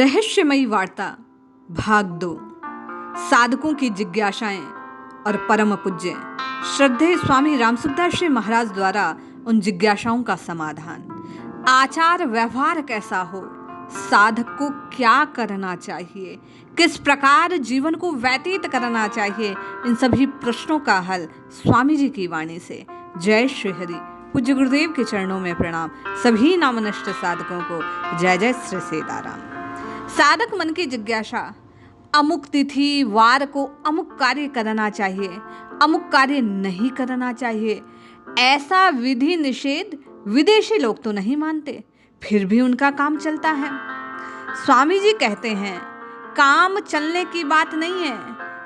रहस्यमयी वार्ता भाग 2। साधकों की जिज्ञासाएं और परम पूज्य श्रद्धेय स्वामी रामसुखदास जी महाराज द्वारा उन जिज्ञासाओं का समाधान। आचार व्यवहार कैसा हो, साधक को क्या करना चाहिए, किस प्रकार जीवन को व्यतीत करना चाहिए, इन सभी प्रश्नों का हल स्वामी जी की वाणी से। जय श्री हरि। पूज्य गुरुदेव के चरणों में प्रणाम। सभी नामनिष्ठ साधकों को जय जय श्री सीताराम। साधक मन की जिज्ञासा, अमुक तिथि वार को अमुक कार्य करना चाहिए, अमुक कार्य नहीं करना चाहिए, ऐसा विधि निषेध विदेशी लोग तो नहीं मानते, फिर भी उनका काम चलता है। स्वामी जी कहते हैं काम चलने की बात नहीं है,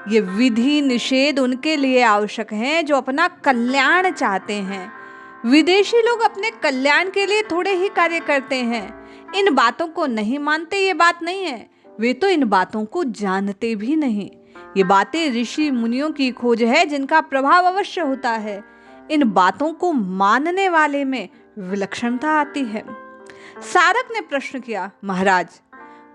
ये विधि निषेध उनके लिए आवश्यक है जो अपना कल्याण चाहते हैं। विदेशी लोग अपने कल्याण के लिए थोड़े ही कार्य करते हैं, इन बातों को नहीं मानते ये बात नहीं है, वे तो इन बातों को जानते भी नहीं। ये बातें ऋषि मुनियों की खोज है जिनका प्रभाव अवश्य होता है। इन बातों को मानने वाले में विलक्षणता आती है। साधक ने प्रश्न किया, महाराज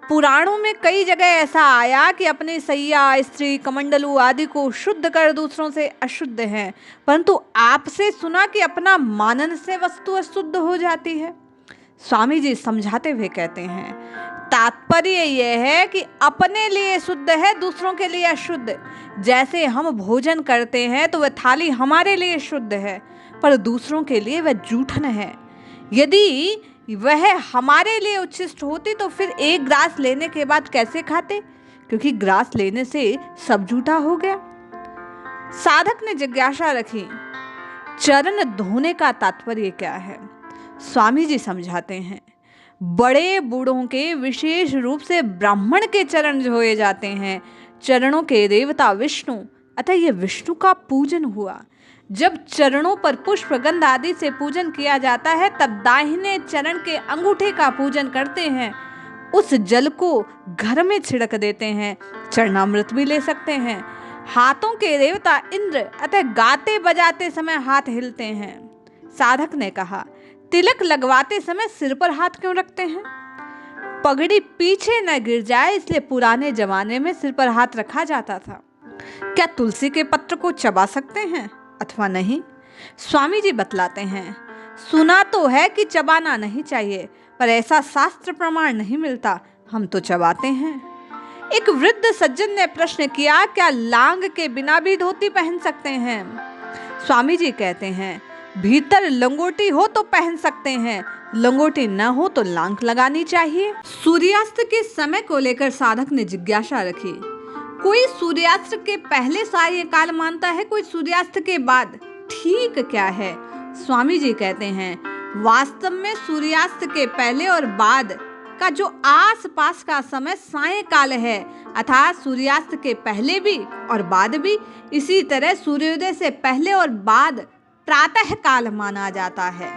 पुराणों में कई जगह ऐसा आया कि अपने सैया स्त्री कमंडलू आदि को शुद्ध कर दूसरों से अशुद्ध हैं, परंतु आपसे सुना कि अपना मानन से वस्तु अशुद्ध हो जाती है। स्वामी जी समझाते हुए कहते हैं तात्पर्य यह है कि अपने लिए शुद्ध है, दूसरों के लिए अशुद्ध। जैसे हम भोजन करते हैं तो वह थाली हमारे लिए शुद्ध है, पर दूसरों के लिए वह जूठन है। यदि वह हमारे लिए उच्छिष्ट होती तो फिर एक ग्रास लेने के बाद कैसे खाते, क्योंकि ग्रास लेने से सब जूठा हो गया। साधक ने जिज्ञासा रखी, चरण धोने का तात्पर्य क्या है। स्वामी जी समझाते हैं बड़े बूढ़ों के विशेष रूप से ब्राह्मण के चरण धोए जाते हैं। चरणों के देवता विष्णु, अतः यह विष्णु का पूजन हुआ। जब चरणों पर पुष्प गंध आदि से पूजन किया जाता है तब दाहिने चरण के अंगूठे का पूजन करते हैं। उस जल को घर में छिड़क देते हैं, चरणामृत भी ले सकते हैं। हाथों के देवता इंद्र, अतः गाते बजाते समय हाथ हिलते हैं। साधक ने कहा तिलक लगवाते समय सिर पर हाथ क्यों रखते हैं? पगड़ी पीछे न गिर जाए इसलिए पुराने जमाने में सिर पर हाथ रखा जाता था। क्या तुलसी के पत्र को चबा सकते हैं अथवा नहीं? स्वामी जी बतलाते हैं सुना तो है कि चबाना नहीं चाहिए, पर ऐसा शास्त्र प्रमाण नहीं मिलता, हम तो चबाते हैं। एक वृद्ध सज्जन ने प्रश्न किया, क्या लांग के बिना भी धोती पहन सकते हैं? स्वामी जी कहते हैं भीतर लंगोटी हो तो पहन सकते हैं, लंगोटी न हो तो लांग लगानी चाहिए। सूर्यास्त के समय को लेकर साधक ने जिज्ञासा रखी। कोई सूर्यास्त के पहले साय काल मानता है, कोई सूर्यास्त के बाद, ठीक क्या है? स्वामी जी कहते हैं वास्तव में सूर्यास्त के पहले और बाद का जो आस पास का समय साय काल है, अर्थात सूर्यास्त के पहले भी और बाद भी। इसी तरह सूर्योदय से पहले और बाद प्रातः काल माना जाता है।